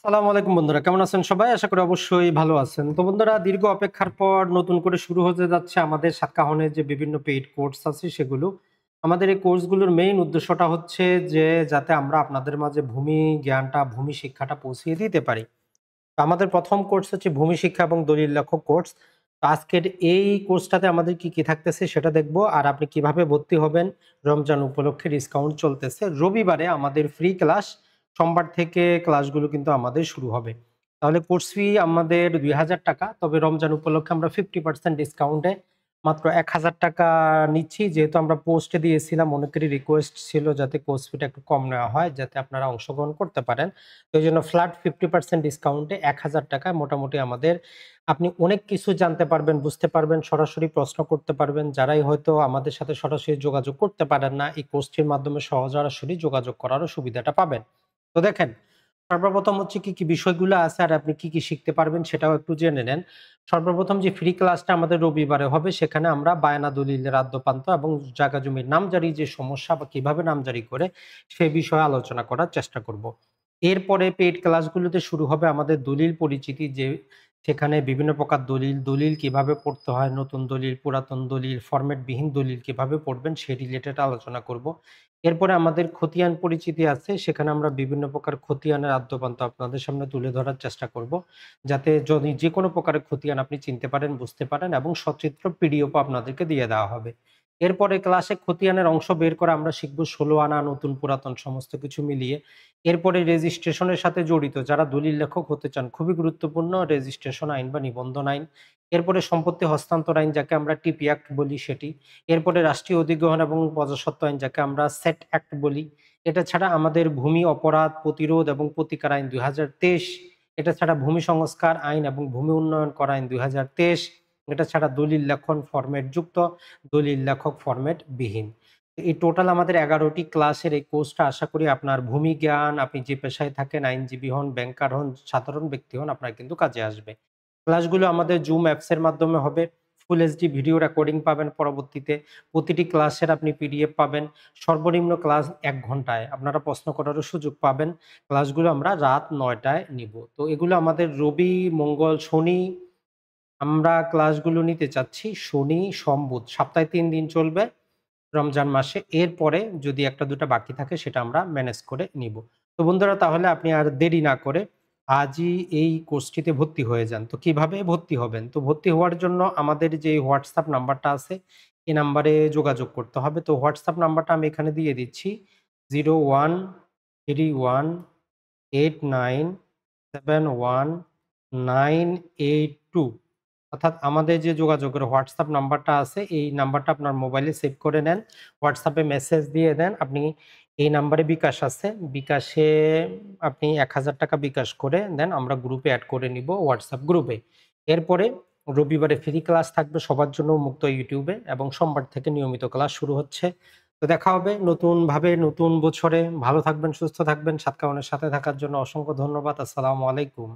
সালামু আলাইকুম বন্ধুরা, কেমন আছেন সবাই? আশা করি অবশ্যই ভালো আছেন। তো বন্ধুরা, দীর্ঘ অপেক্ষার পর নতুন করে শুরু হতে যাচ্ছে আমাদের সাতকাহনের যে বিভিন্ন পেইড কোর্স আছে সেগুলো। আমাদের এই কোর্সগুলোর মেইন উদ্দেশ্যটা হচ্ছে যে যাতে আমরা আপনাদের মাঝে ভূমি জ্ঞানটা, ভূমি শিক্ষাটা পৌঁছিয়ে দিতে পারি। তো আমাদের ১ম কোর্স হচ্ছে ভূমি শিক্ষা এবং দলিল লেখক কোর্স। তো আজকের এই কোর্সটাতে আমাদের কি থাকতেছে সেটা দেখব। আর আপনি কিভাবে ভর্তি হবেন, রমজান উপলক্ষে ডিসকাউন্ট চলতেছে। রবিবারে আমাদের ফ্রি ক্লাস, সোমবার থেকে ক্লাসগুলো কিন্তু আমাদের শুরু হবে। তাহলে কোর্স ফি আমাদের ৳২,০০০, তবে রমজান উপলক্ষে আমরা 50% ডিসকাউন্টে মাত্র ৳১,০০০ নিচ্ছি। যেহেতু আমরা পোস্টে দিয়েছিলাম, অনেকেরই রিকোয়েস্ট ছিল যাতে কোর্স ফিটা একটু কম নেওয়া হয়, যাতে আপনারা অংশগ্রহণ করতে পারেন। তো এইজন্য ফ্ল্যাট 50% ডিসকাউন্টে ৳১,০০০ মোটামুটি আমাদের আপনি অনেক কিছু জানতে পারবেন, বুঝতে পারবেন, সরাসরি প্রশ্ন করতে পারবেন। যারাই হয়তো আমাদের সাথে সরাসরি যোগাযোগ করতে পারেন না, এই কোর্সটির মাধ্যমে সরাসরি যোগাযোগ করারও সুবিধাটা পাবেন। তো দেখেন, সর্বপ্রথম হচ্ছে কি বিষয়গুলো আছে আর আপনি কি শিখতে পারবেন সেটাও একটু জেনে নেন। সর্বপ্রথম যে ফ্রি ক্লাসটা আমাদের রবিবারে হবে, সেখানে আমরা বায়না দলিলের আদ্যোপান্ত এবং জায়গা জমির নামজারি যে সমস্যা বা কিভাবে নামজারি করে সে বিষয়ে আলোচনা করার চেষ্টা করব। এরপরে পেইড ক্লাসগুলোতে শুরু হবে আমাদের দলিল পরিচিতি, যে সেখানে বিভিন্ন প্রকার দলিল কিভাবে পড়তে হয়, নতুন দলিল, পুরাতন দলিল, ফরম্যাটবিহীন দলিল কিভাবে পড়বেন সে রিলেটেড আলোচনা করব। এরপরে আমাদের খতিয়ান পরিচিতি আছে, সেখানে আমরা বিভিন্ন প্রকার খতিয়ানের আদ্যোপান্ত আপনাদের সামনে তুলে ধরার চেষ্টা করব। যাতে যদি যেকোনো প্রকারের খতিয়ান আপনি চিনতে পারেন, বুঝতে পারেন এবং সচিত্র পিডিএফও আপনাদেরকে দিয়ে দেওয়া হবে। এরপরে ক্লাসে খতিয়ানের অংশ বের করে আমরা শিখব ১৬ আনা, নতুন পুরাতন সমস্ত কিছু মিলিয়ে। এরপরে রেজিস্ট্রেশনের সাথে জড়িত যারা দলিল লেখক হতে চান, খুবই গুরুত্বপূর্ণ রেজিস্ট্রেশন আইন বা নিবন্ধন আইন। এরপরে সম্পত্তি হস্তান্তর আইন, যাকে আমরা টিপি অ্যাক্ট বলি, সেটি। এরপরে রাষ্ট্রীয় অধিগ্রহণ এবং প্রজাস্বত্ব আইন, যাকে আমরা সেট অ্যাক্ট বলি। এটা ছাড়া আমাদের ভূমি অপরাধ প্রতিরোধ এবং প্রতিকার আইন ২০২৩। এটা ছাড়া ভূমি সংস্কার আইন এবং ভূমি উন্নয়ন কর আইন ২০২৩। এটা ছাড়া দলিল লেখন ফরম্যাট যুক্ত, দলিল লেখক ফরম্যাট বিহীন। এই টোটাল আমাদের ১১টি ক্লাসের এই কোর্সটা, আশা করি আপনার ভূমি জ্ঞান, আপনি যে পেশায় থাকেন, আইনজীবী হন, ব্যাংকার হন, সাধারণ ব্যক্তি হন, আপনার কিন্তু কাজে আসবে। ক্লাসগুলো আমাদের জুম অ্যাপসের মাধ্যমে হবে। ফুল এইচডি ভিডিও রেকর্ডিং পাবেন পরবর্তীতে। প্রতিটি ক্লাসের আপনি পিডিএফ পাবেন। সর্বনিম্ন ক্লাস ১ ঘন্টায়। আপনারা প্রশ্ন করারও সুযোগ পাবেন। ক্লাসগুলো আমরা রাত ৯ টায় নিব। তো এগুলো আমাদের রবি, মঙ্গল, শনি আমরা ক্লাসগুলো নিতে চাচ্ছি। শনি, সোম, বুধ সপ্তাহে ৩ দিন চলবে রমজান মাসে। এরপরে যদি ১টা ২টা বাকি থাকে সেটা আমরা ম্যানেজ করে নিব। তো বন্ধুরা, তাহলে আপনি আর দেরি না করে আজই এই কোর্সটিতে ভর্তি হয়ে যান। তো কিভাবে ভর্তি হবেন? তো ভর্তি হওয়ার জন্য আমাদের যে WhatsApp নাম্বারটা আছে, এই নাম্বারে যোগাযোগ করতে হবে। তো WhatsApp নাম্বারটা আমি এখানে দিয়ে দিচ্ছি। 0131897192 অর্থাৎ আমাদের যে যোগাযোগের WhatsApp নাম্বারটা আছে, এই নাম্বারটা আপনার মোবাইলে সেভ করে নেন। WhatsApp এ মেসেজ দিয়ে দেন। আপনি এই নাম্বারে বিকাশ আছে। বিকাশে আপনি ৳১,০০০ বিকাশ করে দেন। আমরা গ্রুপে এড করে নিব, WhatsApp গ্রুপে। এরপরে রবিবারে ফ্রি ক্লাস থাকবে সবার জন্য মুক্ত YouTube এ এবং সোমবার থেকে নিয়মিত ক্লাস শুরু হচ্ছে। তো দেখা হবে নতুনভাবে নতুন বছরে। ভালো থাকবেন, সুস্থ থাকবেন। সাতকাহনের সাথে থাকার জন্য অসংখ্য ধন্যবাদ। আসসালামু আলাইকুম।